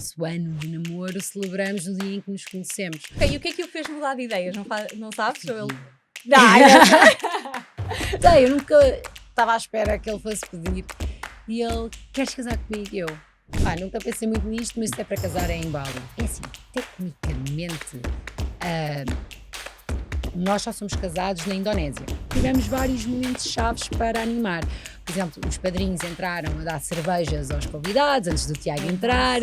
nosso ano de namoro celebramos no dia em que nos conhecemos. Ok, e o que é que o fez mudar de ideias? Não sabes? Ou ele... Sei, eu nunca estava à espera que ele fosse pedir. E ele, queres casar comigo? E eu, nunca pensei muito nisto, mas se é para casar é em Bali. É assim, tecnicamente, nós só somos casados na Indonésia. Tivemos vários momentos chaves para animar. Por exemplo, os padrinhos entraram a dar cervejas aos convidados antes do Tiago entrar.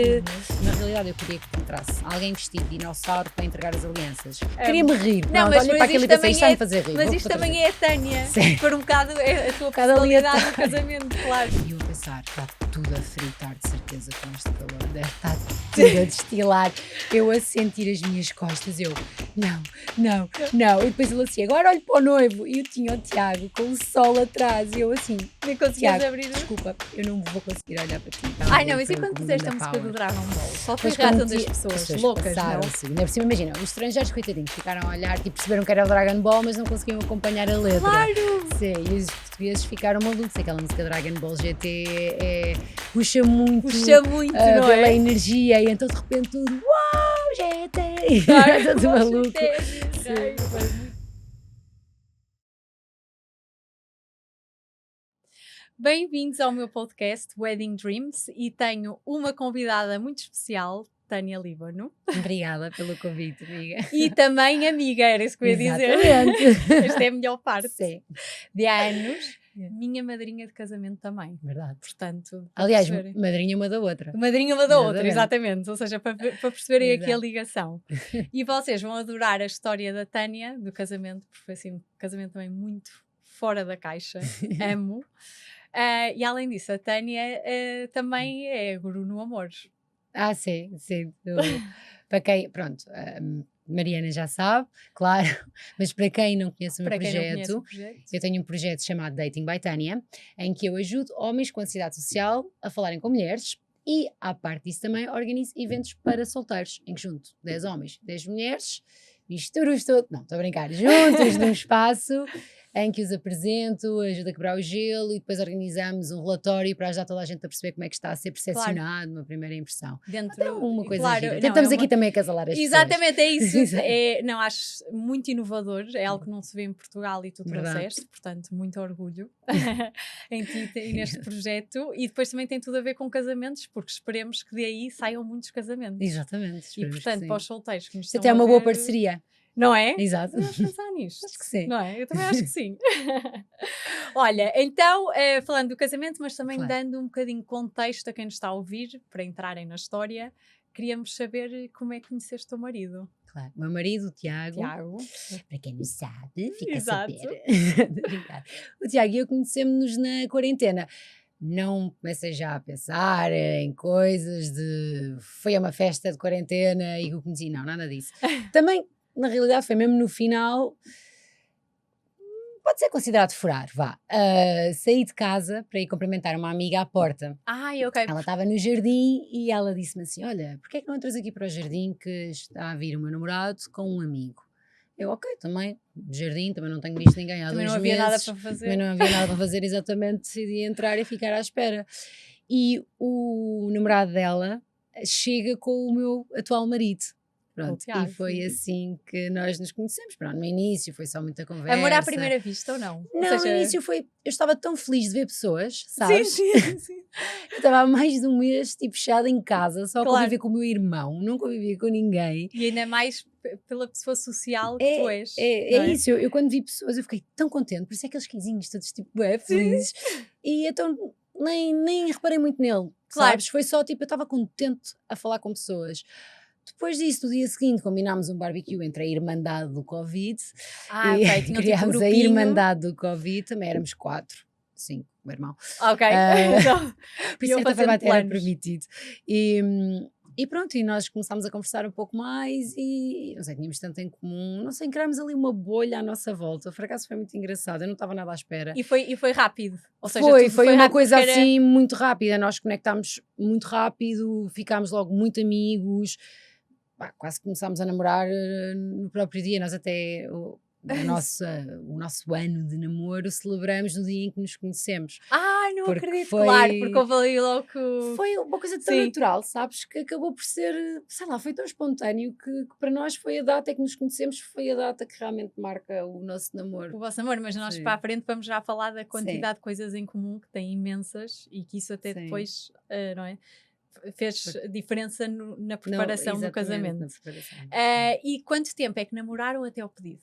Na realidade, eu queria que entrasse alguém vestido de dinossauro para entregar as alianças. Queria-me rir. Não, mas olha para aquilo e pensei, isto vai me fazer rir. Mas isto também é a Tânia. Sim. Por um bocado é a tua personalidade no casamento, claro. E eu a pensar, está tudo a fritar de certeza com este calor. Deve estar tudo a destilar. Eu a sentir as minhas costas. Eu, não. E depois ele assim, agora olho para o noivo. E eu tinha o Tiago com o sol atrás. E eu assim, nem conseguias Tiago, abrir. Desculpa, eu não vou conseguir olhar para ti. Ai não, mas e quando fizeste a música do Dragon Ball? Só foi reação das pessoas loucas, não? Ainda por cima, imagina, os estrangeiros, coitadinhos, ficaram a olhar, tipo, perceberam que era o Dragon Ball, mas não conseguiam acompanhar a letra. Claro! Sim, e os portugueses ficaram malucos. Aquela música Dragon Ball GT puxa muito, não pela é? energia, e então de repente tudo, uau, GT! Claro, tudo maluco. Sim. Bem-vindos ao meu podcast Wedding Dreams e tenho uma convidada muito especial, Tânia Líbano. Obrigada pelo convite, amiga. E também amiga, era isso que eu ia dizer. Exatamente. Esta é a melhor parte. Sim. De há anos, minha madrinha de casamento também. Verdade. Portanto, Aliás, perceberem. madrinha uma da outra. Madrinha uma da outra, Exatamente. exatamente. Ou seja, para perceberem aqui a Exato. ligação. E vocês vão adorar a história da Tânia, do casamento, porque foi assim um casamento também muito fora da caixa. Amo. E além disso, a Tânia também é guru no amor. Sim. Para quem, pronto, Mariana já sabe, claro, mas para quem não conhece o meu projeto, eu tenho um projeto chamado Dating by Tânia, em que eu ajudo homens com ansiedade social a falarem com mulheres e, à parte disso também, organizo eventos para solteiros, em que junto 10 homens, 10 mulheres, misturo-os todos, não, estou a brincar, juntos num espaço em que os apresento, ajudo a quebrar o gelo e depois organizamos um relatório para ajudar toda a gente a perceber como é que está a ser percepcionado, uma primeira impressão. Dentro, uma coisa claro, gira. não, Tentamos aqui também acasalar as exatamente, pessoas. é isso. Não, acho muito inovador, é algo que não se vê em Portugal e tu trouxeste, portanto, muito orgulho em ti e neste projeto. E depois também tem tudo a ver com casamentos, porque esperemos que daí saiam muitos casamentos. Exatamente. E portanto, para os solteiros que nos Isso estão até é uma a boa ver, parceria. não é? Exato. Vamos pensar nisto. Acho que sim. Não é? Eu também acho que sim. Olha, então, falando do casamento, mas também dando um bocadinho de contexto a quem nos está a ouvir, para entrarem na história, queríamos saber como é que conheceste o teu marido. Claro, o meu marido, o Tiago, para quem não sabe, fica a saber. O Tiago e eu conhecemos-nos na quarentena. Não comecei já a pensar em coisas de foi a uma festa de quarentena e que o conheci, não, nada disso. Também, na realidade, foi mesmo no final, pode ser considerado furar, vá. Saí de casa para ir cumprimentar uma amiga à porta. Ok. Ela estava no jardim e ela disse-me assim, olha, porquê é que não entras aqui para o jardim que está a vir o meu namorado com um amigo? Eu, ok, também, jardim, também não tenho visto ninguém há 2 meses. Também não havia nada para fazer. Também não havia nada para fazer, exatamente, decidi entrar e ficar à espera. E o namorado dela chega com o meu atual marido. Pronto, Tiago, e foi assim que nós nos conhecemos. Pronto, no início foi só muita conversa. Amor à primeira vista ou não? Não, ou seja... no início foi, eu estava tão feliz de ver pessoas, sabes? Sim. Eu estava há mais de um mês, tipo, fechada em casa, só a conviver com o meu irmão, não convivia com ninguém. E ainda mais pela pessoa social que tu és. É isso, eu quando vi pessoas, eu fiquei tão contente, por isso é aqueles quinzinhos todos, tipo, felizes. E então nem reparei muito nele, sabes? Foi só, tipo, eu estava contente a falar com pessoas. Depois disso, no dia seguinte, combinámos um barbecue entre a Irmandade do Covid e criámos a Irmandade do Covid, também éramos 4, 5, o meu irmão. Ok. Então, por isso era permitido. E pronto, e nós começámos a conversar um pouco mais e, não sei, tínhamos tanto em comum, não sei, criámos ali uma bolha à nossa volta, por acaso foi muito engraçado, eu não estava nada à espera. E foi rápido? Ou seja, foi uma coisa assim muito rápida, nós conectámos muito rápido, ficámos logo muito amigos, quase começámos a namorar no próprio dia, nós até, o nosso ano de namoro celebramos no dia em que nos conhecemos. Ai, não acredito, claro, porque houve ali logo... Foi uma coisa tão natural, sabes, que acabou por ser, sei lá, foi tão espontâneo que para nós foi a data que nos conhecemos, foi a data que realmente marca o nosso namoro. O vosso namoro, mas nós para a frente vamos já falar da quantidade de coisas em comum, que tem imensas, e que isso até depois, não é? Fez diferença na preparação do casamento. Na preparação. E quanto tempo é que namoraram até ao pedido?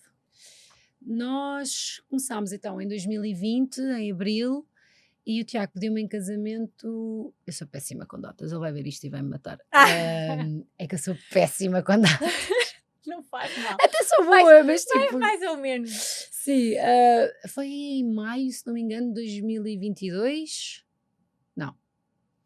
Nós começámos então em 2020, em abril, e o Tiago pediu-me em casamento. Eu sou péssima com datas, ele vai ver isto e vai-me matar. É que eu sou péssima com datas. Não faz mal. Até sou boa, mas tipo... Mais ou menos. Sim, foi em maio, se não me engano, de 2022. Não,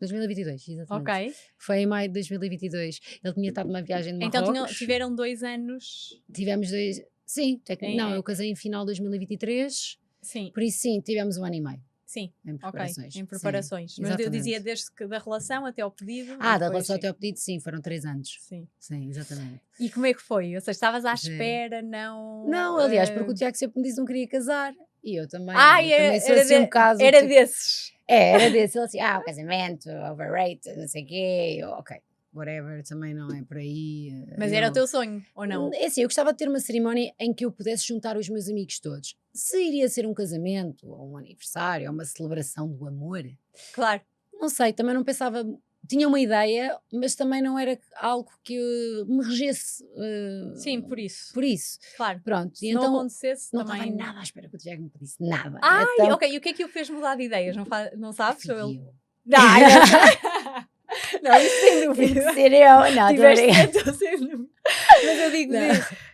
2022, exatamente. Ok. Foi em maio de 2022. Ele tinha estado numa viagem de Marrocos. Então tiveram 2 anos... Tivemos 2... Sim, não, eu casei em final de 2023. Sim. Por isso sim, tivemos 1 ano e meio. Sim, em preparações. Em preparações. Sim, mas eu dizia desde que da relação até ao pedido. Da relação até ao pedido, sim, foram 3 anos. Sim, exatamente. E como é que foi? Ou seja, estavas à espera, não... Não, aliás, porque o Tiago sempre me disse que não queria casar. E eu também. Também sou assim um bocado. Era desses. Era desses. Ele assim, o casamento, overrated, não sei o quê. Eu, ok, whatever, também não é por aí. Mas era o teu sonho, ou não? É assim, eu gostava de ter uma cerimónia em que eu pudesse juntar os meus amigos todos. Se iria ser um casamento, ou um aniversário, ou uma celebração do amor. Claro. Não sei, também não pensava... Tinha uma ideia, mas também não era algo que me regesse. Sim, por isso. Por isso. Claro. Pronto. Se e não então, acontecesse não também... estava nada à espera que o Tiago me pedisse. Nada. Então... ok. E o que é que o fez mudar de ideias? Não sabes? Fui eu. Não, isso sem dúvida. Tem que ser eu. Não, estou sem dúvida. Mas eu digo,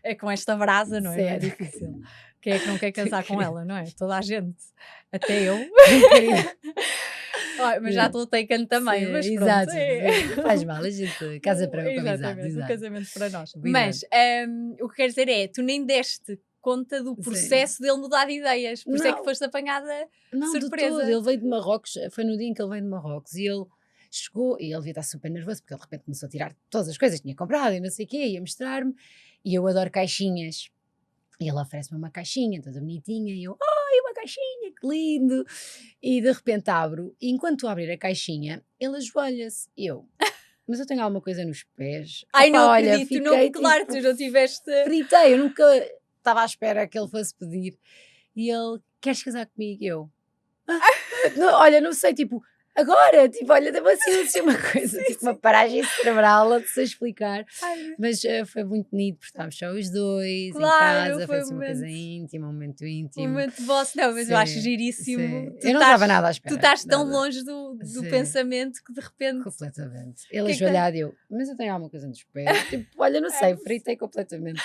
é com esta brasa, não é? É difícil. Quem é que não quer casar com ela, não é? Toda a gente. Até eu. Mas já estou taken também. Mas exato. Faz mal, a gente casa para exatamente, o casamento para nós. Mas o que quero dizer é, tu nem deste conta do processo dele mudar de ideias. Por isso é que foste apanhada surpresa. Ele veio de Marrocos, foi no dia em que ele veio de Marrocos e ele chegou e ele devia estar super nervoso porque ele de repente começou a tirar todas as coisas que tinha comprado e não sei o quê, ia mostrar-me. E eu adoro caixinhas. E ele oferece-me uma caixinha toda bonitinha e eu, uma caixinha, que lindo! E de repente abro, e enquanto abrir a caixinha, ele ajoelha-se. Mas eu tenho alguma coisa nos pés. Não acredito, claro, tu não tiveste... Fritei, eu nunca estava à espera que ele fosse pedir. E ele, queres casar comigo? Eu, não sei, tipo... Agora, olha, deve ser uma coisa, uma paragem cerebral, de se explicar. Mas foi muito bonito, porque estávamos só os dois, claro, em casa, foi uma coisa íntima, um momento íntimo. Um momento vosso, não, mas eu acho giríssimo. Eu não estava nada à espera. Tu estás tão longe do pensamento que de repente... Completamente. Ele ajoelhado e eu, mas eu tenho alguma coisa nos pés. Olha, não sei, fritei completamente.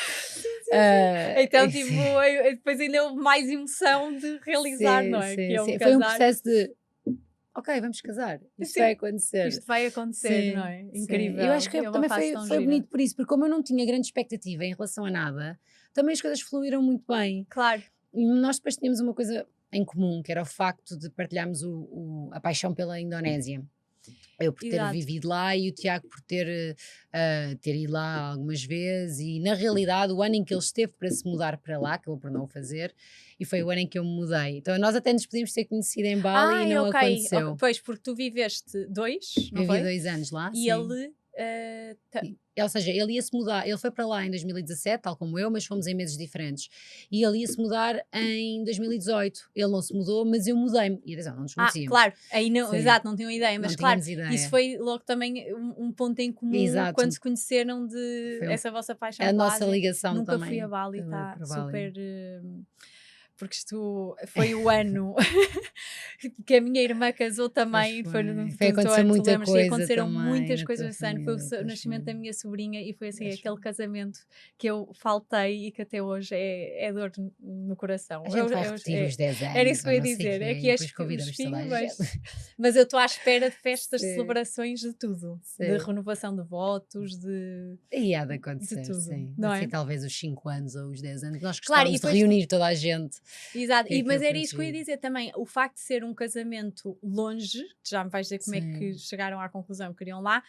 Então, depois ainda houve mais emoção de realizar, não é? Foi um processo de... Ok, vamos casar. Isto vai acontecer. Isto vai acontecer, não é? Incrível. Eu acho que também foi bonito por isso, porque como eu não tinha grande expectativa em relação a nada, também as coisas fluíram muito bem. Claro. E nós depois tínhamos uma coisa em comum, que era o facto de partilharmos a paixão pela Indonésia. Eu por ter vivido lá e o Tiago por ter ido lá algumas vezes e na realidade o ano em que ele esteve para se mudar para lá, acabou por não o fazer, e foi o ano em que eu me mudei. Então nós até nos podíamos ter conhecido em Bali e não aconteceu. Pois, porque tu viveste 2, não eu foi? Eu vivi 2 anos lá, e sim. Ele... Ou seja, ele ia se mudar, ele foi para lá em 2017, tal como eu, mas fomos em meses diferentes. E ele ia se mudar em 2018. Ele não se mudou, mas eu mudei-me. E atenção, não nos conhecíamos. Claro, aí não, exato, não tinham ideia, mas claro, ideia. Isso foi logo também um ponto em comum quando se conheceram de essa vossa paixão. A nossa ligação nunca também. Nunca fui a Bali, está super... porque isto foi o ano que a minha irmã casou também. Foi acontecer muita coisa. Aconteceram também, muitas coisas esse ano. Foi o nascimento da minha sobrinha e foi assim aquele casamento que eu faltei e que até hoje é dor no coração. A gente vai repetir os 10 anos. Era isso que eu ia dizer. É que és mas eu estou à espera de festas, de celebrações, de tudo. De renovação de votos, E há de acontecer, de tudo, sim. não assim, é? talvez os 5 anos ou os 10 anos. Nós gostávamos de reunir toda a gente. Exato, mas era isso que eu ia dizer também, o facto de ser um casamento longe, já me vais dizer como é que chegaram à conclusão que queriam lá,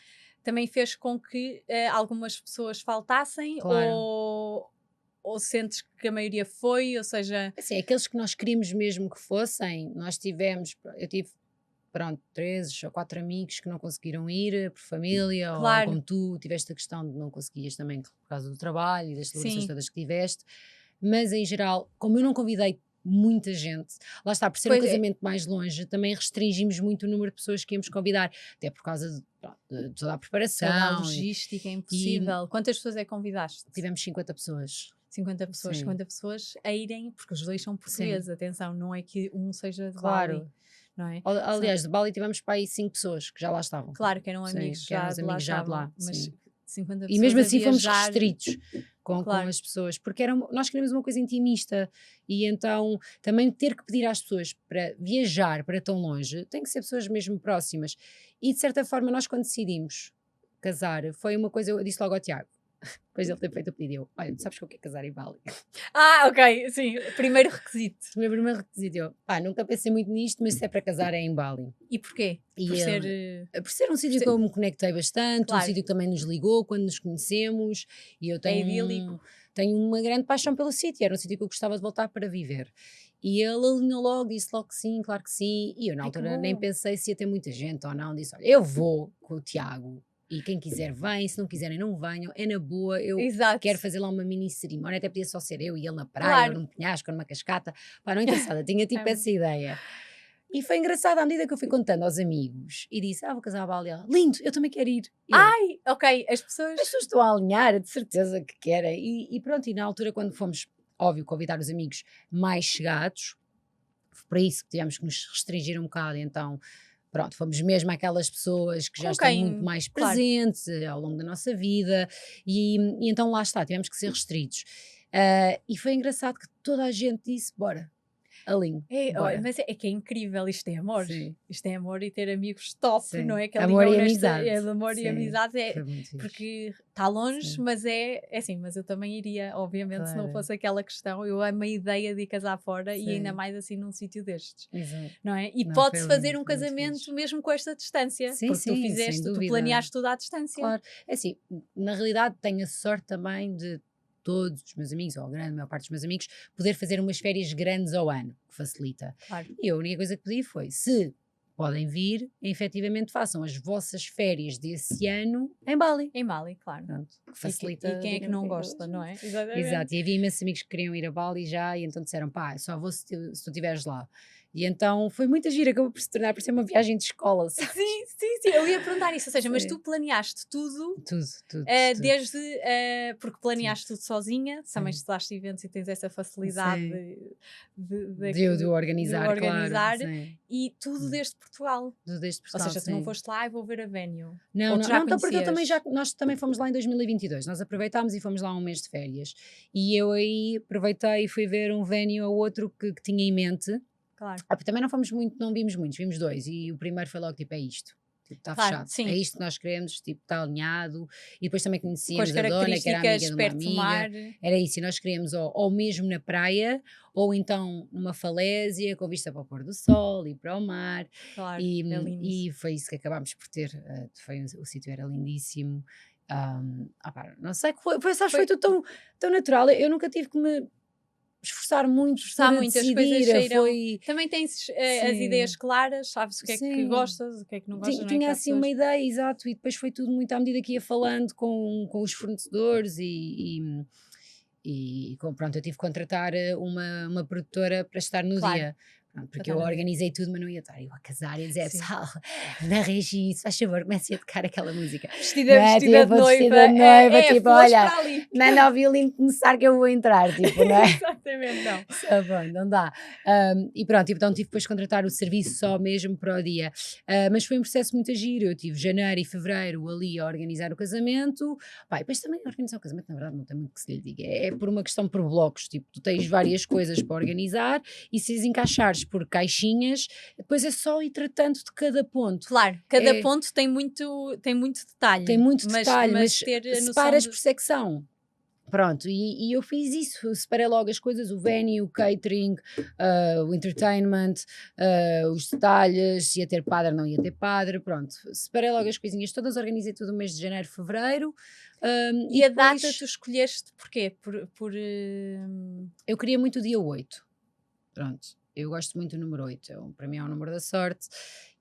também fez com que algumas pessoas faltassem ou sentes que a maioria foi, ou seja... Assim, aqueles que nós queríamos mesmo que fossem, eu tive, pronto, 3 ou 4 amigos que não conseguiram ir por família, ou como tu tiveste a questão de não conseguias também por causa do trabalho e das celebrações todas que tiveste, mas em geral, como eu não convidei muita gente, lá está, por ser um casamento mais longe, também restringimos muito o número de pessoas que íamos convidar, até por causa de toda a preparação. Toda a logística é impossível. Quantas pessoas é que convidaste? Tivemos 50 pessoas. 50 pessoas, 50 pessoas a irem, porque os dois são portugueses, atenção, não é que um seja de Bali. Não é? Aliás, de Bali tivemos para aí 5 pessoas que já lá estavam. Claro, que eram amigos, que eram amigos já de lá. Mas 50 pessoas e mesmo assim fomos viajar... restritos com as pessoas, porque nós queríamos uma coisa intimista, e então também ter que pedir às pessoas para viajar para tão longe, tem que ser pessoas mesmo próximas. E de certa forma nós, quando decidimos casar, foi uma coisa, eu disse logo ao Tiago, depois de ele ter feito o pedido, olha, sabes que eu quero casar em Bali. Ok, sim, primeiro requisito. O meu primeiro requisito, nunca pensei muito nisto, mas se é para casar é em Bali. E porquê? Por ser um sítio que eu me conectei bastante, um sítio que também nos ligou quando nos conhecemos, e eu tenho uma grande paixão pelo sítio, era um sítio que eu gostava de voltar para viver. E ele alinhou logo, disse logo que sim, claro que sim, e eu na altura nem pensei se ia ter muita gente ou não, disse, olha, eu vou com o Tiago, e quem quiser vem, se não quiserem não venham, é na boa, eu quero fazer lá uma mini cerimónia, até podia só ser eu e ele na praia, ou num penhasco, ou numa cascata, não interessava, tinha tipo essa ideia. E foi engraçado à medida que eu fui contando aos amigos, e disse, vou casar a Bali, lindo, eu também quero ir. Ok, as pessoas estão a alinhar, de certeza que querem, e pronto, e na altura quando fomos, óbvio, convidar os amigos mais chegados, foi para isso que tivemos que nos restringir um bocado, então... Pronto, fomos mesmo aquelas pessoas que já estão muito mais presentes ao longo da nossa vida, e então lá está, tivemos que ser restritos. E foi engraçado que toda a gente disse, bora, alinho. Mas é que é incrível, isto é amor. Sim. Isto é amor e ter amigos top, não é? Que amor e amizade. Amor e amizade, porque está longe, mas é assim, mas eu também iria, obviamente, se não fosse aquela questão, eu amo a ideia de ir casar fora e ainda mais assim num sítio destes. Exato. Não é? E pode-se fazer um casamento mesmo com esta distância, porque tu fizeste, tu planeaste tudo à distância. Claro, é assim, na realidade tenho a sorte também de todos os meus amigos, ou a grande maior parte dos meus amigos, poder fazer umas férias grandes ao ano, que facilita. E a única coisa que pedi foi, se podem vir, efetivamente façam as vossas férias desse ano em Bali. Em Bali, claro. Pronto, que facilita. E quem é que não gosta, não é? Exato, e havia imensos amigos que queriam ir a Bali já, e então disseram, só vou se tu estiveres lá. E então foi muita gira, acabou por se tornar por ser uma viagem de escola, sabes? Sim, eu ia perguntar isso, ou seja, mas tu planeaste tudo. Desde, porque planeaste tudo sozinha, também estudaste eventos e tens essa facilidade de organizar, claro. E tudo desde Portugal. Desde Portugal, ou seja, tu não foste lá e vou ver a venue. Não, porque nós também fomos lá em 2022, nós aproveitámos e fomos lá um mês de férias. E eu aí aproveitei e fui ver um venue ou outro que tinha em mente. Claro. Também não vimos muitos, vimos 2, e o primeiro foi logo tipo, é isto, está fechado, é isto que nós queremos, tipo, está alinhado, e depois também conhecíamos a dona, que era amiga de uma amiga, era isso, e nós queríamos ou mesmo na praia, ou então numa falésia, com vista para o pôr do sol e para o mar, e foi isso que acabámos por ter, o sítio era lindíssimo, não sei, foi tudo tão natural, eu nunca tive que me esforçar muito as coisas cheiram. Também tens as ideias claras, sabes o que é que gostas, o que é que não gostas. Tinha assim uma ideia, exato, e depois foi tudo muito à medida que ia falando com os fornecedores e pronto, eu tive que contratar uma produtora para estar no dia. Porque eu organizei tudo, mas não ia estar eu a casar e dizer, pessoal, na Regi, se faz favor, comece a tocar aquela música. Vestida de noiva, tipo, olha, manda ao violino começar que eu vou entrar, tipo, não é? Exatamente, não. Não dá. E pronto, então tive depois de contratar o serviço só mesmo para o dia. Mas foi um processo muito giro, eu tive janeiro e fevereiro ali a organizar o casamento, e depois também organizar o casamento, na verdade não tem muito que se lhe diga, é por uma questão por blocos, tipo, tu tens várias coisas para organizar e se as encaixares por caixinhas, depois é só ir tratando de cada ponto. Claro, cada ponto tem muito detalhe. Tem muito detalhe, mas separas por secção. Pronto, e eu fiz isso, separei logo as coisas, o venue, o catering, o entertainment, os detalhes, se ia ter padre, não ia ter padre, pronto. Separei logo as coisinhas todas, organizei tudo no mês de janeiro, fevereiro. E a data tu escolheste porquê? Eu queria muito o dia 8, pronto. Eu gosto muito do número 8, para mim é o número da sorte.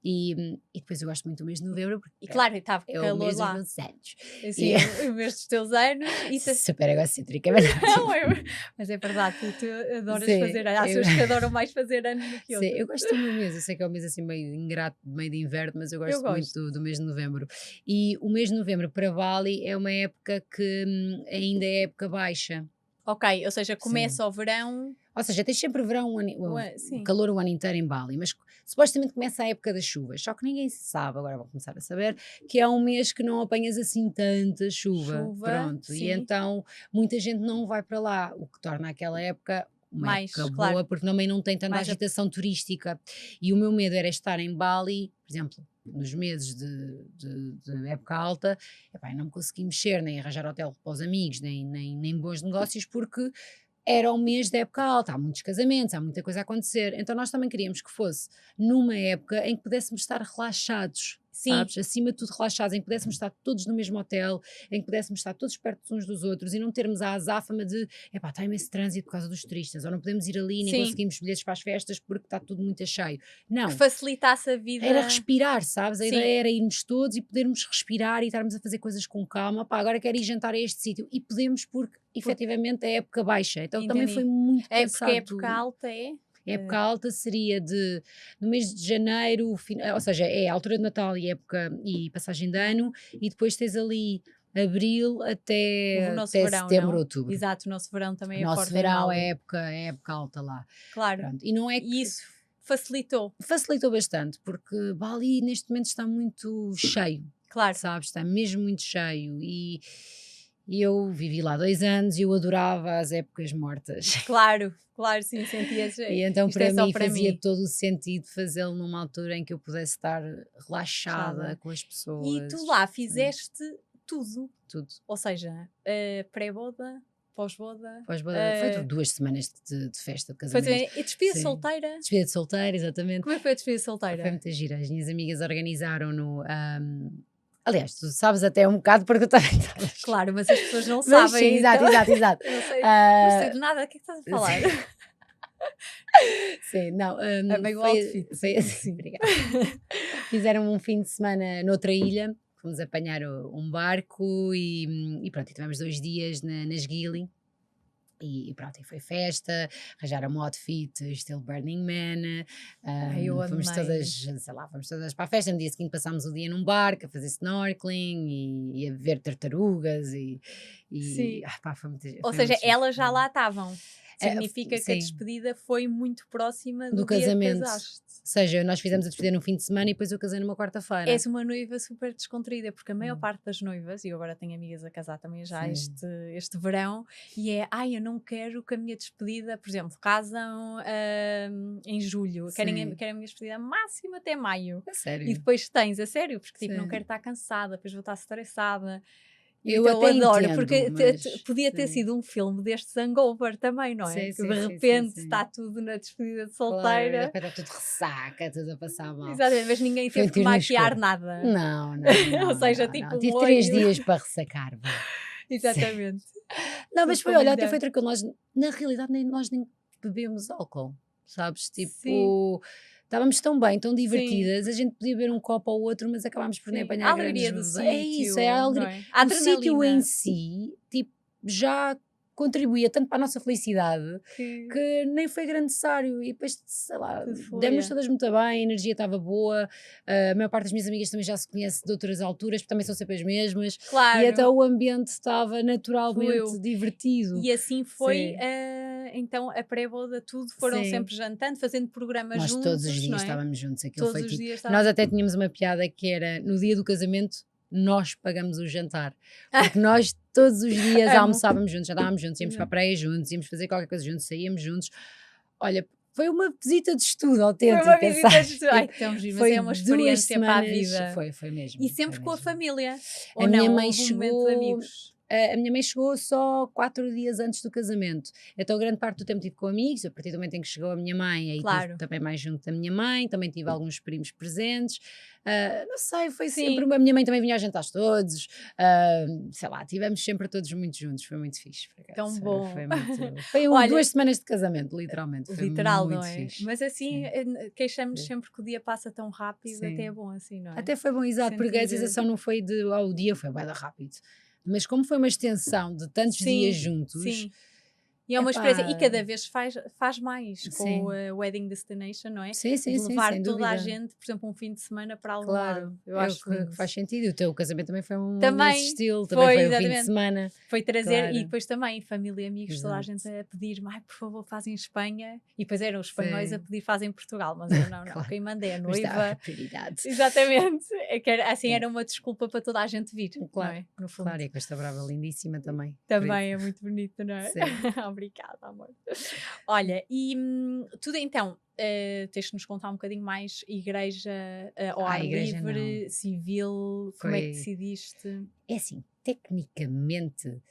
E depois eu gosto muito do mês de novembro, porque E claro, estava é o calor mês dos lá. meus anos. Assim, o mês dos teus anos. Isso Super egocêntrica, mas não, mas é verdade, tu adoras sim, fazer anos. Há pessoas que adoram mais fazer anos do que sim, outras. eu gosto do meu mês, eu sei que é um mês assim meio ingrato, meio de inverno, mas eu gosto muito do mês de novembro. E o mês de novembro para Bali é uma época que ainda é época baixa. Ok, ou seja, começa o verão. Ou seja, tens sempre verão, Sim. calor o ano inteiro em Bali, mas supostamente começa a época das chuvas, só que ninguém sabe, agora vou começar a saber, que é um mês que não apanhas assim tanta chuva. Pronto, Sim. e então muita gente não vai para lá, o que torna aquela época uma Mais, época claro. boa, porque também não tem tanta Mais agitação turística. E o meu medo era estar em Bali, por exemplo, nos meses de época alta, epá, não me consegui mexer, nem arranjar hotel para os amigos, nem bons negócios, porque era o mês da época alta, há muitos casamentos, há muita coisa a acontecer, então nós também queríamos que fosse numa época em que pudéssemos estar relaxados, Sim. sabes? Acima de tudo relaxados, em que pudéssemos estar todos no mesmo hotel, em que pudéssemos estar todos perto uns dos outros e não termos a azáfama de, epá, está imenso trânsito por causa dos turistas, ou não podemos ir ali, nem Sim. conseguimos bilhetes para as festas porque está tudo muito cheio. Não. Que facilitasse a vida. Era respirar, sabes? A Sim. ideia era irmos todos e podermos respirar e estarmos a fazer coisas com calma. Pá, agora quero ir jantar a este sítio. E podemos porque, efetivamente, é época baixa. Então também foi muito É pensado. porque a época alta é? A época alta seria no mês de janeiro, ou seja, é a altura de Natal e época e passagem de ano, e depois tens ali abril até verão, setembro, não? outubro. Exato, o nosso verão também O é nosso forte. verão é época alta lá. Claro. Pronto. E não é E isso facilitou. Facilitou bastante, porque Bali neste momento está muito cheio. Claro. Sabes, está mesmo muito cheio e eu vivi lá 2 anos e eu adorava as épocas mortas. Claro, sim, sentias. E então isto para é só mim para fazia mim. todo o sentido fazê-lo numa altura em que eu pudesse estar relaxada com as pessoas. E tu lá fizeste tudo. Tudo. Ou seja, pré-boda, pós-boda. Foi 2 semanas de festa de casamento. E despedida solteira? Despedida de solteira, exatamente. Como é que foi a despedida solteira? Foi muito gira. As minhas amigas organizaram-no. Aliás, tu sabes até um bocado porque tu também estavas. Claro, mas as pessoas não sabem. Sim, exato. Eu não sei de nada, o que é que estás a falar? Sim, não. É meio outfit. Foi assim, obrigada. Fizeram um fim de semana noutra ilha, fomos apanhar um barco e pronto, e tivemos 2 dias nas Gili. E pronto, e foi festa, arranjaram um outfit estilo Burning Man, fomos todas, sei lá, fomos todas para a festa. No dia seguinte passámos o dia num barco a fazer snorkeling e a ver tartarugas Sim. Pá, foi muito, Ou foi seja, muito elas giro. já lá estavam. Significa que a sim. despedida foi muito próxima do dia casamento. que casaste. Ou seja, nós fizemos a despedida num fim de semana e depois eu casei numa quarta-feira. És uma noiva super descontraída, porque a maior parte das noivas, e eu agora tenho amigas a casar também já este verão, e eu não quero que a minha despedida, por exemplo, casam em julho, querem a minha despedida máxima até maio. A sério? E depois tens, a sério, porque tipo, não quero estar cansada, depois vou estar estressada. Eu então, até adoro, entendo, porque mas, podia ter sido um filme deste hangover também, não é? Que de repente está tudo na despedida de solteira. Claro, está tudo ressaca, tudo a passar mal. Exatamente, mas ninguém teve que maquiar nada. Não. Ou seja, tipo, tive 3 dias para ressacar. Exatamente. Não, mas foi, olha, até foi tranquilo. Nós, na realidade, nós nem bebemos álcool, sabes? Tipo, estávamos tão bem, tão divertidas, a gente podia beber um copo ou outro, mas acabámos por nem apanhar a alegria do sítio. É isso, é a alegria. O sítio em si, tipo, já contribuía tanto para a nossa felicidade que nem foi grande necessário. E depois, sei lá, demos todas muito bem, a energia estava boa, a maior parte das minhas amigas também já se conhece de outras alturas, porque também são sempre as mesmas. Claro. E então o ambiente estava naturalmente divertido. E assim foi, então a pré-boda, tudo, foram sempre jantando, fazendo programas juntos. Nós todos os dias estávamos juntos. Todos os dias nós até tínhamos uma piada que era, no dia do casamento, nós pagamos o jantar, porque nós todos os dias almoçávamos juntos, jantávamos juntos, íamos para a praia juntos, íamos fazer qualquer coisa juntos, saíamos juntos. Olha, foi uma visita de estudo autêntica. Foi uma visita de estudo. Mas é uma experiência para a vida. Foi mesmo. E sempre com a família. A minha mãe chegou, a minha mãe chegou só 4 dias antes do casamento. Então, grande parte do tempo tive com amigos. A partir do momento em que chegou a minha mãe, aí Claro. estive também mais junto da minha mãe. Também tive alguns primos presentes. Não sei, foi Sim. sempre. A minha mãe também vinha a jantar todos. Sei lá, tivemos sempre todos muito juntos. Foi muito fixe. Por acaso. Tão bom. Foi Olha, 2 semanas de casamento, literalmente. Foi literal, muito não é? fixe. Mas assim, queixamos Sim. sempre que o dia passa tão rápido, Sim. até é bom assim, não é? Até foi bom, exato, porque a Sentir- sensação não foi de o dia foi bem rápido. Mas como foi uma extensão de tantos dias juntos, Sim. E é uma epá, experiência, e cada vez faz mais sim. com o Wedding Destination, não é? Sim, sim, De sim, levar sem toda a dúvida. gente, por exemplo, um fim de semana para algum Claro, lado. Eu é acho o que lindo. faz sentido. E o teu casamento também foi Também nesse estilo, também foi, foi o fim de exatamente. semana. Foi trazer, Claro. e depois também família e amigos, toda a Exato. gente a pedir, ai, por favor, fazem Espanha. E depois eram os espanhóis Sim. a pedir, fazem Portugal. Mas eu não, Claro. quem manda é a Mas está a noiva. prioridade. Exatamente. É que assim É. era uma desculpa para toda a gente vir, Claro, não é? No fundo. Claro, e a Costa Brava lindíssima também. Também é muito bonito, não é? Sim. Obrigada, amor. Olha, e tudo então, tens de nos contar um bocadinho mais, igreja ao ar igreja livre, civil, como é que Foi- decidiste? É assim, tecnicamente,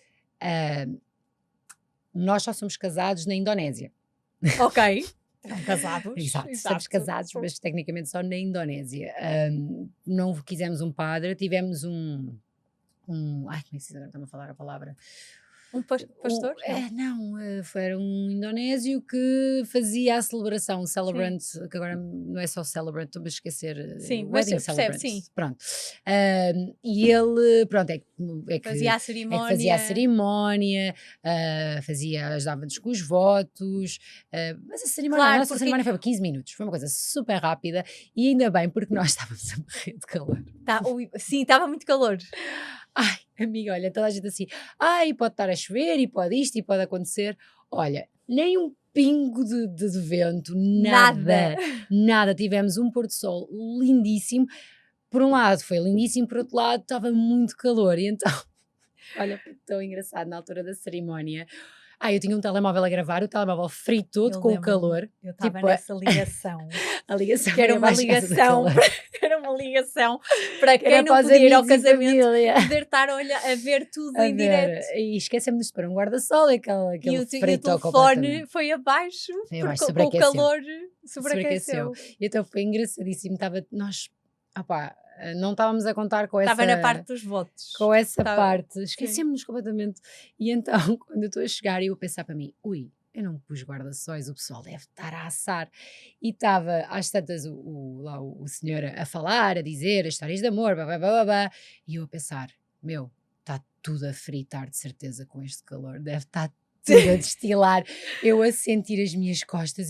nós só somos casados na Indonésia. Ok. Estão casados. Exato, estamos casados, mas tecnicamente só na Indonésia. Não quisemos um padre, tivemos ai, como é que se agora está-me a falar a palavra? Um pastor? Foi um indonésio que fazia a celebração, o celebrant, que agora não é só celebrant, estou a esquecer. Sim, mas Wedding percebe, celebrant. sim. Pronto. E ele, pronto, é que Fazia a é que cerimónia. fazia a cerimónia, ajudava-nos com os votos, mas a cerimónia, Claro, a nossa porque- cerimónia foi para 15 minutos, foi uma coisa super rápida e ainda bem porque nós estávamos a morrer de calor. Sim, estava muito calor. Ai, amiga, olha, toda a gente assim, ai, pode estar a chover e pode isto e pode acontecer. Olha, nem um pingo de vento, nada. Tivemos um pôr do sol lindíssimo. Por um lado foi lindíssimo, por outro lado estava muito calor. E então, olha, foi tão engraçado na altura da cerimónia. Eu tinha um telemóvel a gravar, o telemóvel fritou Eu com o lembro-me. calor. Eu estava Tipo, nessa ligação. A ligação Que era foi uma abaixo da casa do ligação, calor. era uma ligação para Que era quem não para os podia ir ao amigos e casamento família. poder estar a ver tudo A em ver, direto. e esquecemos de pôr um guarda-sol, aquele E o fritou telefone completamente. foi abaixo, Foi abaixo, porque com o sobreaqueceu. calor sobreaqueceu. E então foi engraçadíssimo. Nós, não estávamos a contar com essa, Estava na parte dos votos. com essa Estava- parte. Esquecemos-nos completamente. E então, quando eu estou a chegar, eu a pensar para mim, ui, eu não pus guarda-sóis, o pessoal deve estar a assar. E estava, às tantas, o senhor a falar, a dizer as histórias de amor, blá. E eu a pensar, meu, está tudo a fritar de certeza com este calor, deve estar tudo a destilar, eu a sentir as minhas costas,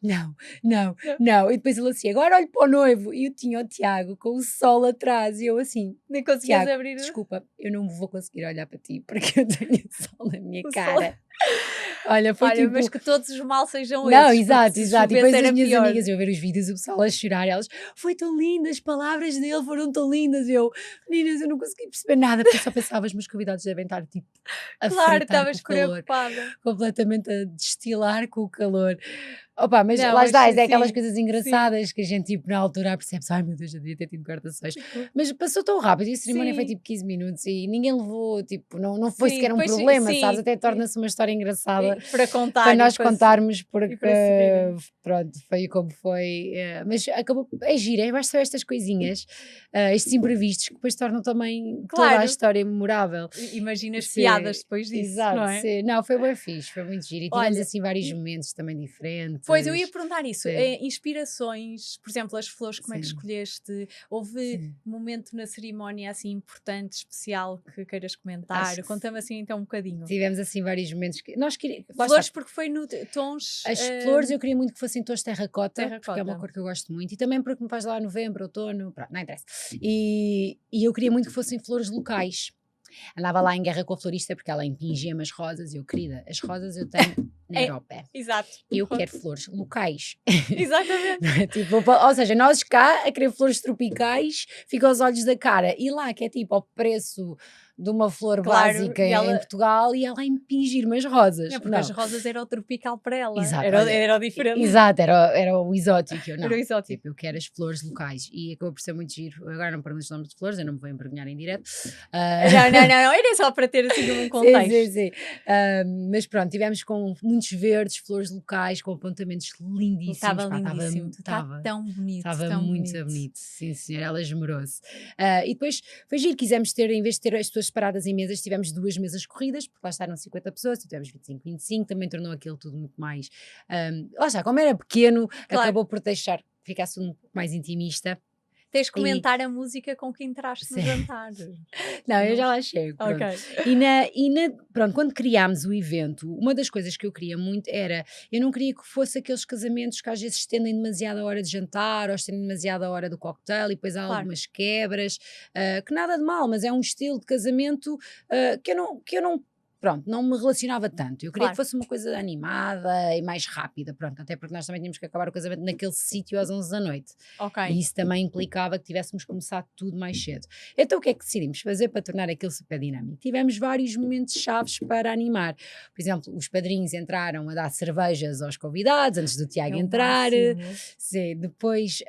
não. E depois ele assim, agora olho para o noivo. E eu tinha o Tiago com o sol atrás, e eu assim, Nem conseguias Tiago, abrir desculpa, eu não vou conseguir olhar para ti porque eu tenho sol na minha O cara. Olha, foi Olha, tipo. mas que todos os mal sejam Não, esses. exato. porque se E chovesse depois era as minhas pior. amigas, eu a ver os vídeos, o pessoal a chorar, elas, foi tão linda, as palavras dele foram tão lindas. Meninas, eu não consegui perceber nada, porque eu só pensava, os meus convidados devem estar tipo a Claro, fritar com estavas o calor, preocupada. completamente a destilar com o calor. Mas Não, lá mas está, é sim, aquelas sim, coisas engraçadas que a gente tipo na altura percebe, ai meu Deus, eu devia ter tido guarda-sóis. Mas passou tão rápido e a cerimónia foi Sim. tipo 15 minutos e ninguém levou, tipo, não foi Sim, sequer um depois problema, sim, sabes? Até torna-se uma história engraçada para contar. para e nós para se- contarmos, porque para se rirem. pronto, foi como foi. Mas acabou, é giro, são estas coisinhas, estes imprevistos que depois tornam também toda a Claro. história memorável. Imagina as Sim, piadas depois disso, exato, não é? sim. Não, foi bem fixe, foi muito giro. E tivemos Olha, assim vários momentos também diferentes. Pois, eu ia perguntar isso. Sim. Inspirações, por exemplo, as flores, como é que Sim. escolheste? Houve Sim. momento na cerimónia assim importante, especial, que queiras comentar? Acho que Conta-me assim então um bocadinho. Tivemos assim vários momentos que nós queríamos. Flores, porque foi no tons. As flores eu queria muito que fossem tons terracota, porque é Terracota. uma cor que eu gosto muito, e também porque me faz lá novembro, outono, pronto, não interessa. E eu queria muito que fossem flores locais. Andava lá em guerra com a florista porque ela impingia-me as rosas e eu, querida, as rosas eu tenho na Europa. Exato. Eu Pronto. quero flores locais. Exatamente. Não é? Tipo, ou seja, nós cá a querer flores tropicais fica aos olhos da cara. E lá que é tipo ao preço de uma flor Claro, básica e em ela- Portugal e ela a impingir umas rosas. É porque Não. as rosas era o tropical para ela. Exato, Era, olha, era o diferente. Exato, era o exótico. Eu não. Era o exótico. Tipo, eu quero as flores locais e acabou por ser muito giro. Agora não me pergunto os nomes de flores, eu não me vou envergonhar em direto. Não, era só para ter assim um contexto. Sim. Mas pronto, tivemos com muitos verdes, flores locais, com apontamentos lindíssimos. Estava pá, lindíssimo, está tão bonito. Estava tão muito bonito, sim senhor, ela esmerou-se. E depois foi giro, quisemos ter, em vez de ter as pessoas separadas em mesas, tivemos 2 mesas corridas, porque lá estavam 50 pessoas, tivemos 25, 25, também tornou aquilo tudo muito mais... lá está, como era pequeno, Claro. acabou por deixar, ficasse um pouco mais intimista. Tens de comentar a música com quem entraste no Sim. jantar. Não, eu já lá chego. Pronto. Ok. Pronto, quando criámos o evento, uma das coisas que eu queria muito era, eu não queria que fosse aqueles casamentos que às vezes estendem demasiado a hora de jantar ou estendem demasiado a hora do cocktail e depois há Claro. algumas quebras, que nada de mal, mas é um estilo de casamento que eu não pronto, não me relacionava tanto. Eu queria Claro. que fosse uma coisa animada e mais rápida, pronto, até porque nós também tínhamos que acabar o casamento naquele sítio às 11 da noite. Ok. E isso também implicava que tivéssemos começado tudo mais cedo. Então o que é que decidimos fazer para tornar aquilo super dinâmico? Tivemos vários momentos chaves para animar. Por exemplo, os padrinhos entraram a dar cervejas aos convidados antes do Tiago É o entrar. máximo. Sim, depois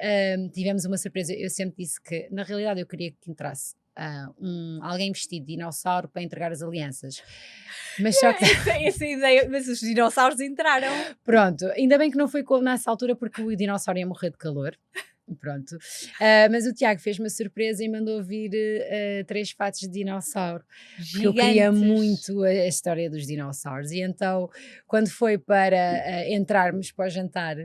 tivemos uma surpresa. Eu sempre disse que, na realidade, eu queria que entrasse alguém vestido de dinossauro para entregar as alianças. Mas só que... Essa ideia, mas os dinossauros entraram. Pronto, ainda bem que não foi nessa altura porque o dinossauro ia morrer de calor. Pronto, mas o Tiago fez uma surpresa e mandou vir 3 fatos de dinossauro, porque eu queria Gigantes. muito a história dos dinossauros. E então, quando foi para entrarmos para o jantar,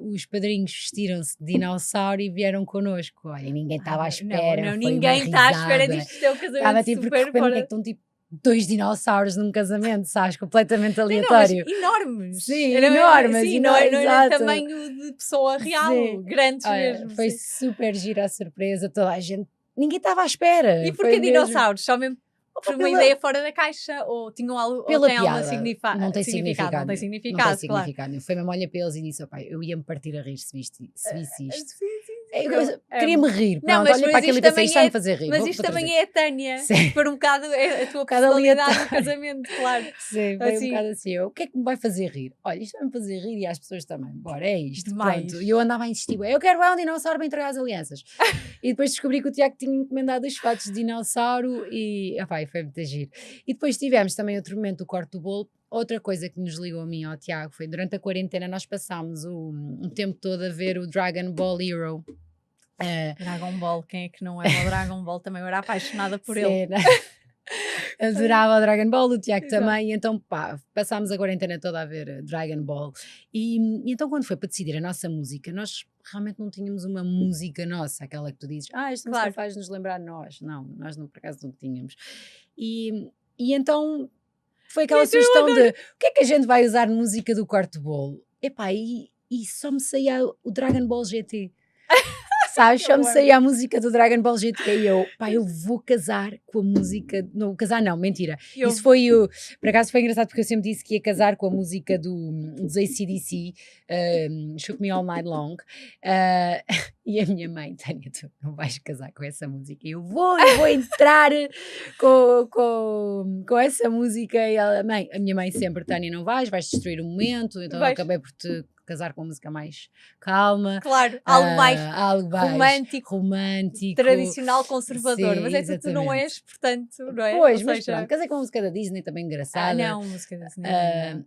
os padrinhos vestiram-se de dinossauro e vieram connosco. Olha, ninguém estava à espera. Não, foi ninguém uma está à espera risada. disto. É um casamento Estava tipo, porque de super repente fora. estão tipo 2 dinossauros num casamento, sabes? Completamente Não, mas aleatório. enormes. Sim, enormes, Sim, enormes, não era exato. tamanho de pessoa real, Sim. grandes Olha, mesmo. foi sim. super gira a surpresa, toda a gente, ninguém estava à espera. E foi porquê mesmo- dinossauros? Só mesmo por uma pela- ideia fora da caixa? Ou tinham algo, Pela ou tem alguma piada, significado? não tem significado. Não tem Não tem significado, claro. significado nenhum. Foi mesmo olha para eles e disse, pai, eu ia-me partir a rir se visse isto. Sim. Queria-me rir, Não, pronto, mas olha para aquilo e isto pensei, também isto vai-me fazer rir. Mas vou isto trazer. também é a Tânia. Sim. Por um bocado é a tua bocado personalidade no aleatório. casamento, claro. Sim, foi Assim. um bocado assim, o que é que me vai fazer rir? Olha, isto vai-me fazer rir e às pessoas também, bora, é isto, Demais. pronto. E eu andava a insistir, eu quero um dinossauro para entregar as alianças. E depois descobri que o Tiago tinha encomendado os fatos de dinossauro e, foi muito giro. E depois tivemos também outro momento, o corte do bolo. Outra coisa que nos ligou a mim e ao Tiago foi, durante a quarentena nós passámos um tempo todo a ver o Dragon Ball Hero. Dragon Ball, quem é que não é o Dragon Ball? Também eu era apaixonada por ele. Sim, né? Adorava o Dragon Ball, o Tiago Exato. também, e então passámos a quarentena toda a ver Dragon Ball. E então quando foi para decidir a nossa música, nós realmente não tínhamos uma música nossa, aquela que tu dizes, esta Claro. música faz-nos lembrar nós. Não, nós não, por acaso não tínhamos. E então foi aquela sugestão de, o que é que a gente vai usar de música do quarto bolo? Epá, e só me saía o Dragon Ball GT. Sabes, só me saía a música do Dragon Ball GT e eu vou casar com a música, não, casar não, mentira, isso foi por acaso foi engraçado porque eu sempre disse que ia casar com a música dos AC/DC, Shook Me All Night Long, e a minha mãe, Tânia, tu não vais casar com essa música, eu vou entrar com essa música, e ela, a minha mãe sempre, Tânia, não vais destruir o momento, então eu acabei por te casar com uma música mais calma. Claro, algo mais romântico, tradicional, conservador. Sim, mas é que tu não és, portanto, não é? Pois, Ou mas seja... pronto, casei com a música da Disney, também engraçada. não, música da Disney.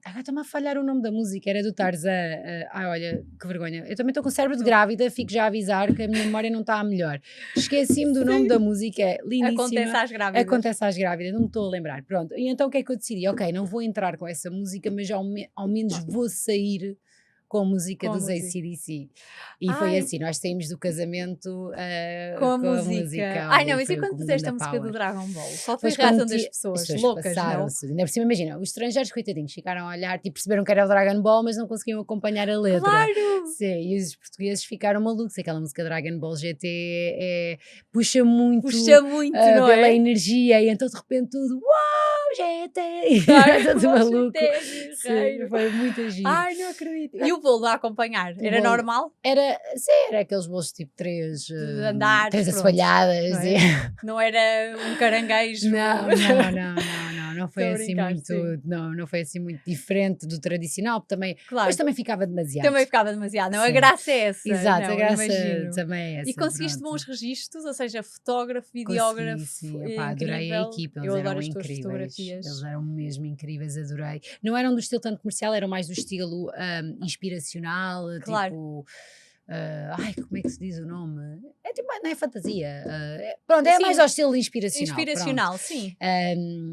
Agora está-me a falhar o nome da música, era do Tarzan. Olha, que vergonha. Eu também estou com o cérebro de grávida, fico já a avisar que a minha memória não está a melhor. Esqueci-me do nome da música, é lindíssima. Acontece às grávidas, não me estou a lembrar. Pronto, e então o que é que eu decidi? Ok, não vou entrar com essa música, mas ao menos vou sair com a música dos AC/DC. E foi assim, nós saímos do casamento com a música. Não, mas e quando puseste a música do Dragon Ball? Qual foi a reação das pessoas? Loucas, não? Ainda por cima, imagina, os estrangeiros, coitadinhos, ficaram a olhar, tipo, perceberam que era o Dragon Ball, mas não conseguiam acompanhar a letra. Claro! Sim, e os portugueses ficaram malucos. Aquela música Dragon Ball GT puxa muito, não pela é? energia, e então de repente tudo, uau, projeto, Claro, todo maluco. Sim, Foi muito giro. Ai, não acredito. E o bolo a acompanhar? Era normal? Era aqueles bolos tipo três Andares, assoalhadas. Não, não era um caranguejo. Não foi assim muito, não foi assim muito diferente do tradicional, também, mas também ficava demasiado. Também ficava demasiado, não, a graça é essa. Exato, não, a graça imagino. também é essa. E conseguiste bons registros, ou seja, fotógrafo, videógrafo. Sim, adorei a equipa, eles Eu eram adoro as tuas incríveis. fotografias. Eles eram mesmo incríveis, adorei. Não eram do estilo tanto comercial, eram mais do estilo inspiracional, tipo. Ai, como é que se diz o nome? É tipo, não é fantasia. Pronto, é mais ao estilo inspiracional. Inspiracional, sim.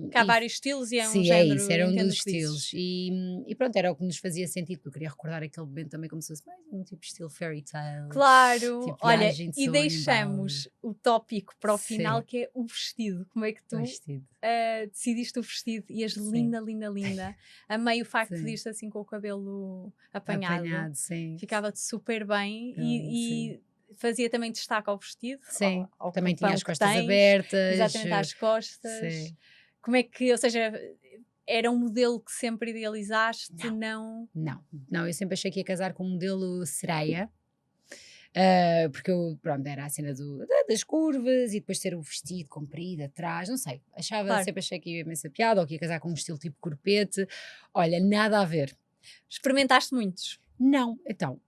Que há vários estilos e é um sim, género. Sim, era um dos estilos. E pronto, era o que nos fazia sentido, porque eu queria recordar aquele momento também como se fosse mais um tipo estilo fairy tale. Claro, tipo, olha, e deixamos o tópico para o Sim. final, que é o vestido. Como é que tu decidiste o vestido? E és linda, linda, linda. Amei o facto de ir assim com o cabelo apanhado. Sim. Ficava-te super bem e fazia também destaque ao vestido. Sim, ao também tinha as costas tens, abertas. Exatamente, às costas. Sim. Como é que, ou seja, era um modelo que sempre idealizaste? Não, eu sempre achei que ia casar com um modelo sereia. Porque eu, pronto, era a cena das curvas e depois ter o vestido comprido atrás, não sei, sempre achei que ia imensa piada, ou que ia casar com um estilo tipo corpete. Olha, nada a ver. Experimentaste muitos? Não, então,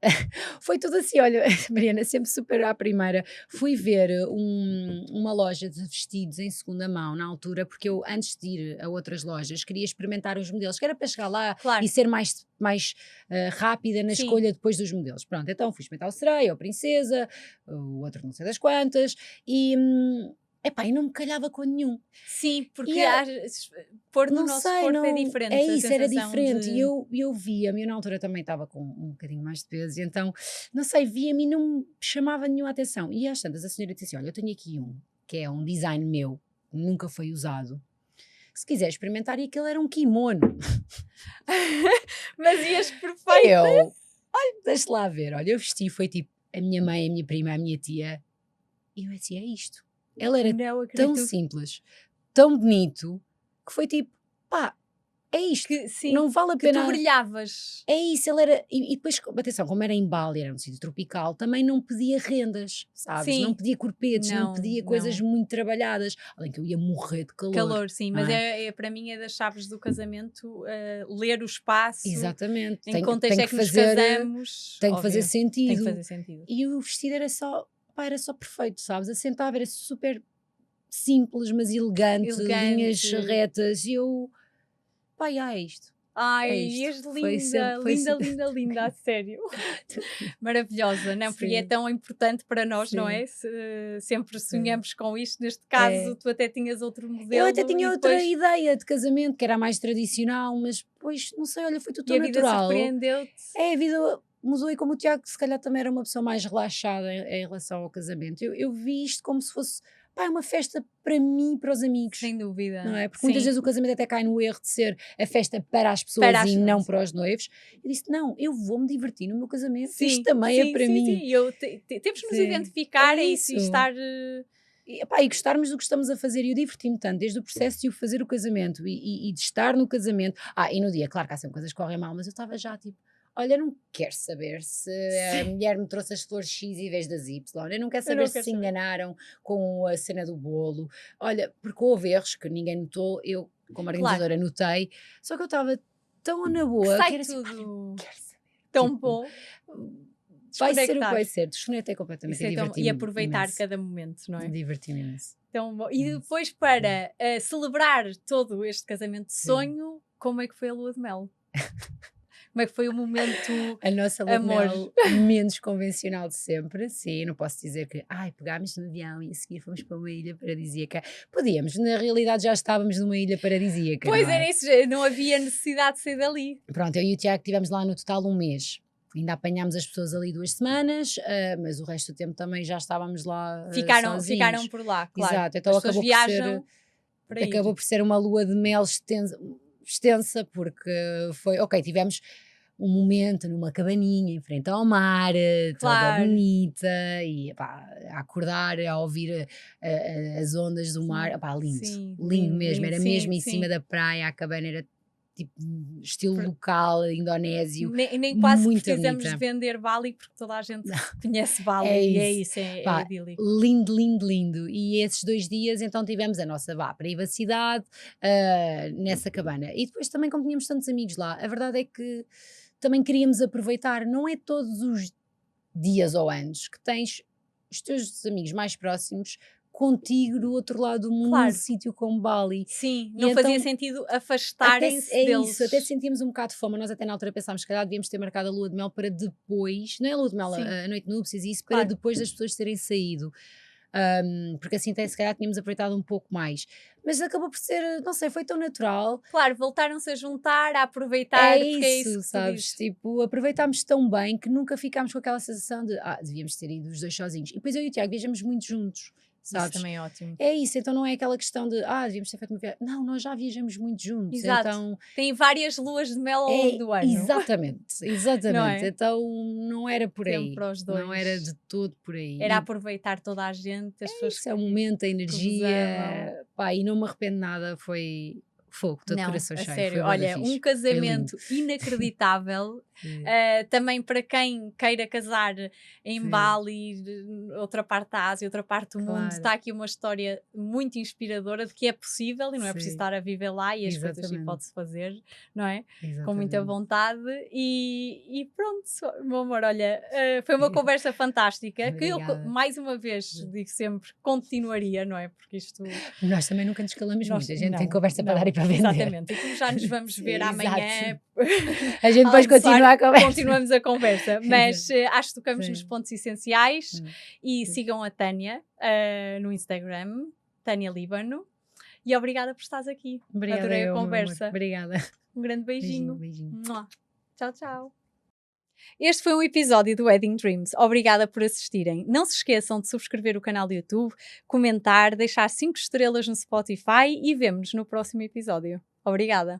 foi tudo assim, olha, Mariana, sempre super à primeira, fui ver uma loja de vestidos em segunda mão na altura, porque eu antes de ir a outras lojas queria experimentar os modelos, que era para chegar lá e ser mais rápida na escolha depois dos modelos. Pronto, então fui experimentar o sereia, ou princesa, o outro não sei das quantas, e não me calhava com nenhum. Sim, porque pôr no nosso corpo é diferente. É isso, era diferente. E eu via-me, eu na altura também estava com um bocadinho mais de peso, e então, não sei, via-me e não me chamava nenhuma atenção. E às tantas a senhora disse assim: olha, eu tenho aqui que é um design meu, nunca foi usado. Se quiser experimentar, e aquele era um kimono. Mas ias perfeita. Olha, deixa lá ver, olha, eu vesti, foi tipo a minha mãe, a minha prima, a minha tia, e eu disse: é isto. Ela era tão simples, tão bonito, que foi tipo, pá, é isto, não vale a pena. Tu brilhavas. É isso, ele era, e depois, atenção, como era em Bali, era um sítio tropical, também não pedia rendas, sabes? Não pedia corpetes, não pedia coisas muito trabalhadas, além que eu ia morrer de calor. Sim, mas para mim é das chaves do casamento, ler o espaço. Exatamente. Em que contexto é que nos casamos. Tem que fazer sentido. Tem que fazer sentido. E o vestido era só perfeito, sabes? Assentava, era super simples, mas elegante. Linhas retas, e eu, é isto. Ai, és linda, linda, a sério. Maravilhosa, não? Porque é tão importante para nós, não é? Sempre sonhamos com isto. Neste caso, tu até tinhas outro modelo. Eu até tinha outra ideia de casamento, que era mais tradicional, mas depois, não sei, olha, foi tudo tão natural. A vida surpreendeu-te. A vida mudou, e como o Tiago se calhar também era uma pessoa mais relaxada em relação ao casamento, eu vi isto como se fosse uma festa para mim e para os amigos. Sem dúvida. Não é? Porque muitas vezes o casamento até cai no erro de ser a festa para as pessoas e não para os noivos. Eu disse: não, eu vou-me divertir no meu casamento, isto também é para mim. Temos que nos identificar e estar... E gostarmos do que estamos a fazer, e eu diverti-me tanto desde o processo de o fazer o casamento e de estar no casamento. E no dia, claro que há sempre coisas que correm mal, mas eu estava já tipo: olha, não quero saber se a mulher me trouxe as flores X em vez das Y, eu não quero saber se enganaram com a cena do bolo, olha, porque houve erros que ninguém notou, eu como organizadora notei, só que eu estava tão na boa que era tudo assim: não quero saber. Tão bom. Vai ser o que vai ser, desconectei completamente e aproveitar cada momento, não é? Diverti-me imenso. Tão bom. E depois, para celebrar todo este casamento de sonho, como é que foi a lua de mel? Como é que foi o momento a nossa lua de mel menos convencional de sempre? Sim, não posso dizer que pegámos no avião e a seguir fomos para uma ilha paradisíaca. Podíamos, na realidade já estávamos numa ilha paradisíaca. Pois era isso, não havia necessidade de sair dali. Pronto, eu e o Tiago estivemos lá no total um mês. Ainda apanhámos as pessoas ali 2 semanas, mas o resto do tempo também já estávamos lá sozinhos. Ficaram por lá, claro. Exato, então acabou por ser uma lua de mel extensa, porque foi, tivemos um momento numa cabaninha em frente ao mar, toda bonita, e pá, a acordar, a ouvir as ondas do mar, pá, lindo, sim, lindo mesmo, era sim, mesmo em sim. cima da praia, a cabana era tipo estilo local, indonésio, Nem quase muito precisamos bonita. de vender Bali, porque toda a gente conhece Bali, É e é isso. isso, é Pá, idílico. lindo, lindo, lindo. E esses 2 dias então tivemos a nossa privacidade, nessa cabana. E depois também como tínhamos tantos amigos lá, a verdade é que também queríamos aproveitar, não é todos os dias ou anos que tens os teus amigos mais próximos contigo do outro lado do mundo, num Claro. sítio como Bali. Sim, E não fazia então sentido até afastarem-se deles. isso, até sentíamos um bocado de fome, nós até na altura pensámos que se calhar devíamos ter marcado a lua de mel para depois, não é a lua de mel, Sim, a noite de núpcias e isso, para claro. depois das pessoas terem saído, porque assim até se calhar tínhamos aproveitado um pouco mais, mas acabou por ser, não sei, foi tão natural. Claro, voltaram-se a juntar, a aproveitar, É porque é isso isso, que tu sabes, dizes. tipo, aproveitámos tão bem que nunca ficámos com aquela sensação de: devíamos ter ido os 2 sozinhos", e depois eu e o Tiago viajamos muito juntos, Isso sabes? também é ótimo. É isso, então não é aquela questão de: devíamos ter feito uma viagem", não, nós já viajamos muito juntos, Exato. então Tem várias luas de mel ao longo é do ano, exatamente, não exatamente, é? então não era por Tempo aí, para os não era dois. de todo por aí. Era E aproveitar toda a gente, as pessoas isso é o momento, a que vos amam. energia, pá, e não me arrependo nada, foi fogo, todo Não, coração a cheio, foi sério. bué da Olha, um fixe, foi lindo. casamento inacreditável. Sim, Também para quem queira casar em sim, Bali, outra parte da Ásia, outra parte do mundo, claro, está aqui uma história muito inspiradora de que é possível e não é preciso sim, estar a viver lá e as coisas sim exatamente, pode-se fazer, não é? Com muita exatamente. vontade e pronto, meu amor, olha, foi uma conversa fantástica que eu, Obrigada. mais uma vez, digo sempre, continuaria, não é? Porque isto Nós também nunca nos calamos nós muito, a gente tem não, conversa para dar não, e para vender. exatamente. E como já nos vamos ver Sim, amanhã exato. A gente a depois almoçar, continua a conversa. continuamos a conversa. Mas Exato, acho que tocamos nos sim. pontos essenciais Hum, e sim. sigam a Tânia no Instagram, Tânia Líbano. E obrigada por estares aqui. Obrigada Adorei a eu, meu amor, conversa. obrigada. Um grande Beijinho, beijinho. beijinho. Mua. Tchau, tchau. Este foi um episódio do Wedding Dreams. Obrigada por assistirem. Não se esqueçam de subscrever o canal do YouTube, comentar, deixar 5 estrelas no Spotify e vemo-nos no próximo episódio. Obrigada.